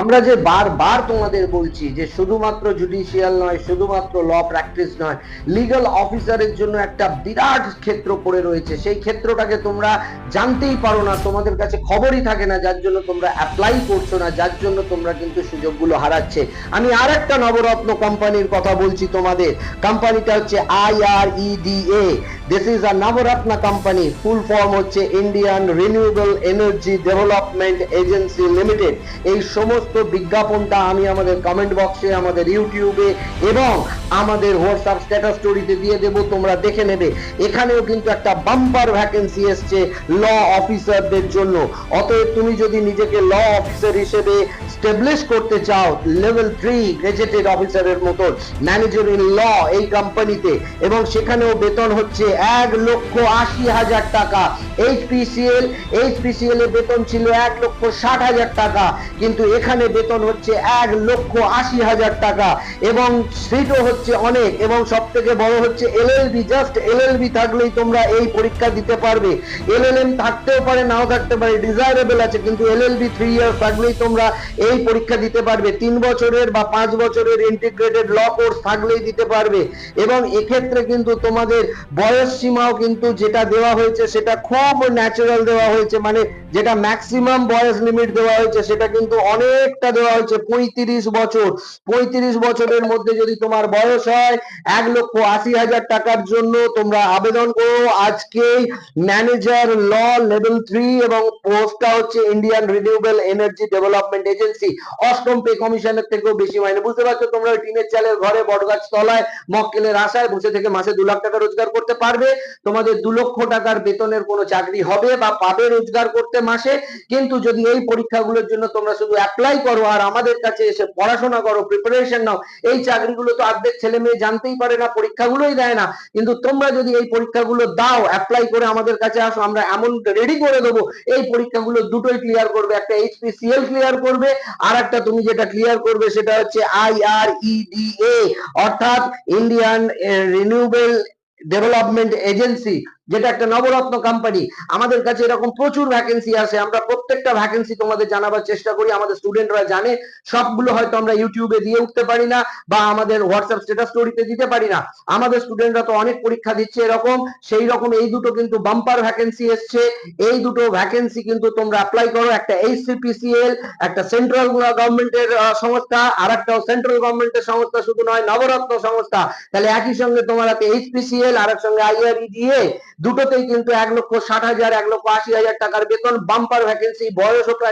আমরা যে বারবার তোমাদের বলছি যে শুধুমাত্র জুডিশিয়াল নয়, শুধুমাত্র ল প্র্যাকটিস নয়, লিগ্যাল অফিসারের জন্য একটা বিরাট ক্ষেত্র পড়ে রয়েছে। সেই ক্ষেত্রটাকে তোমরা জানতেই পারো না, তোমাদের কাছে খবরই থাকে না, যার জন্য তোমরা অ্যাপ্লাই করছো না, যার জন্য তোমরা কিন্তু সুযোগগুলো হারাচ্ছে। আমি আর একটা নবরত্ন কোম্পানির কথা বলছি তোমাদের। কোম্পানিটা হচ্ছে IREDA। This is a Navratna company. Full form হচ্ছে Indian renewable energy development agency limited. এই সমস্ত বিজ্ঞাপনটা আমি আমাদের কমেন্ট বক্সে, আমাদের ইউটিউবে এবং আমাদের হোয়াটসঅ্যাপ স্ট্যাটাস স্টোরিতে দিয়ে দেব, তোমরা দেখে নেবে। এখানেও কিন্তু একটা বাম্পার ভ্যাকেন্সি এসছে ল অফিসারদের জন্য। অতএব তুমি যদি নিজেকে ল অফিসার হিসেবে স্টেবলিশ করতে চাও, লেভেল 3 গেজেটেড অফিসারের মতো ম্যানেজার ইন ল এই কোম্পানিতে, এবং সেখানেও বেতন হচ্ছে 1,80,000 টাকা। এইচপিসিএল এর বেতন ছিল 1,60,000 টাকা, কিন্তু এখানে বেতন হচ্ছে 1,80,000 টাকা, এবং সিটও হচ্ছে অনেক। এবং সব থেকে বড় হচ্ছে এলএলবি। জাস্ট এলএলবি থাকলেই তোমরা এই পরীক্ষা দিতে পারবে। এলএলএম থাকতেও পারে, নাও থাকতে পারে, ডিজায়ারেবল আছে, কিন্তু এলএলবি 3 ইয়ার্স থাকলেই তোমরা এই পরীক্ষা দিতে পারবে। 3 বছরের বা 5 বছরের ইন্টিগ্রেটেড ল কোর্স থাকলেই দিতে পারবে। এবং এক্ষেত্রে কিন্তু তোমাদের বয়স সীমাও কিন্তু যেটা দেওয়া হয়েছে সেটা খুব ন্যাচারাল দেওয়া হয়েছে, মানে যেটা ম্যাক্সিমাম বয়স লিমিট দেওয়া হয়েছে সেটা কিন্তু অনেকটা দেওয়া হয়েছে, 35 বছর। 35 বছরের মধ্যে যদি তোমার বয়স হয়, 1,80,000 টাকার জন্য তোমরা আবেদন করো আজকেই। ম্যানেজার ল লেভেল 3 এবং পোস্টটা হচ্ছে Indian renewable energy development agency. অষ্টম পে কমিশনের থেকেও বেশি মাইনে। বুঝতে পারছো, তোমরা টিনের চালের ঘরে বটগাছ তলায় মক্কেলের আশায় বসে থেকে মাসে 2 লাখ টাকা রোজগার করতে পারবে। তোমাদের 2 লক্ষ টাকার বেতনের কোনো চাকরি হবে বা পাবে রোজগার করতে মাসে। কিন্তু যদি এই পরীক্ষাগুলোর জন্য তোমরা শুধু অ্যাপ্লাই করো আর আমাদের কাছে এসে পড়াশোনা করো, প্রিপারেশন নাও, এই চাকরিগুলো তো অর্ধেক ছেলে মেয়ে জানতেই পারে না, পরীক্ষাগুলোই দেয় না। কিন্তু তোমরা যদি এই পরীক্ষাগুলো দাও, অ্যাপ্লাই করে আমাদের কাছে আসো, আমরা এমন রেডি করে দেবো, এই পরীক্ষাগুলো দুটোই ক্লিয়ার করবে। একটা এইচপিসিএল ক্লিয়ার করবে, আর একটা তুমি যেটা ক্লিয়ার করবে সেটা হচ্ছে IREDA, অর্থাৎ ইন্ডিয়ান রিনিউয়েবল ডেভেলপমেন্ট এজেন্সি, যেটা একটা নবরত্ন কোম্পানি। আমাদের কাছে এরকম প্রচুর ভ্যাকেন্সি আছে, আমরা প্রত্যেকটা ভ্যাকেন্সি তোমাদের জানাবার চেষ্টা করি। আমাদের স্টুডেন্টরা জানে, সবগুলো হয়তো আমরা ইউটিউবে দিয়ে উঠতে পারি না বা আমাদের হোয়াটসঅ্যাপ স্ট্যাটাস স্টোরিতে দিতে পারি না। আমাদের স্টুডেন্টরা তো অনেক পরীক্ষা দিচ্ছে এরকম, সেই রকম এই দুটো কিন্তু বাম্পার ভ্যাকেন্সি এসছে। এই দুটো ভ্যাকেন্সি কিন্তু তোমরা অ্যাপ্লাই করো। একটা এইচসিপিসিএল, একটা সেন্ট্রাল গভর্নমেন্টের সংস্থা, আর একটা সেন্ট্রাল গভর্নমেন্টের সংস্থা শুধু নয়, নবরত্ন সংস্থা। তাহলে একই সঙ্গে তোমার হাতে এইচপিসিএল আর এক সঙ্গে IREDA, দুটোতেই কিন্তু 1,60,000 1,80,000 টাকার বেতন, বাম্পার ভ্যাকেন্সি, বয়সও প্রায়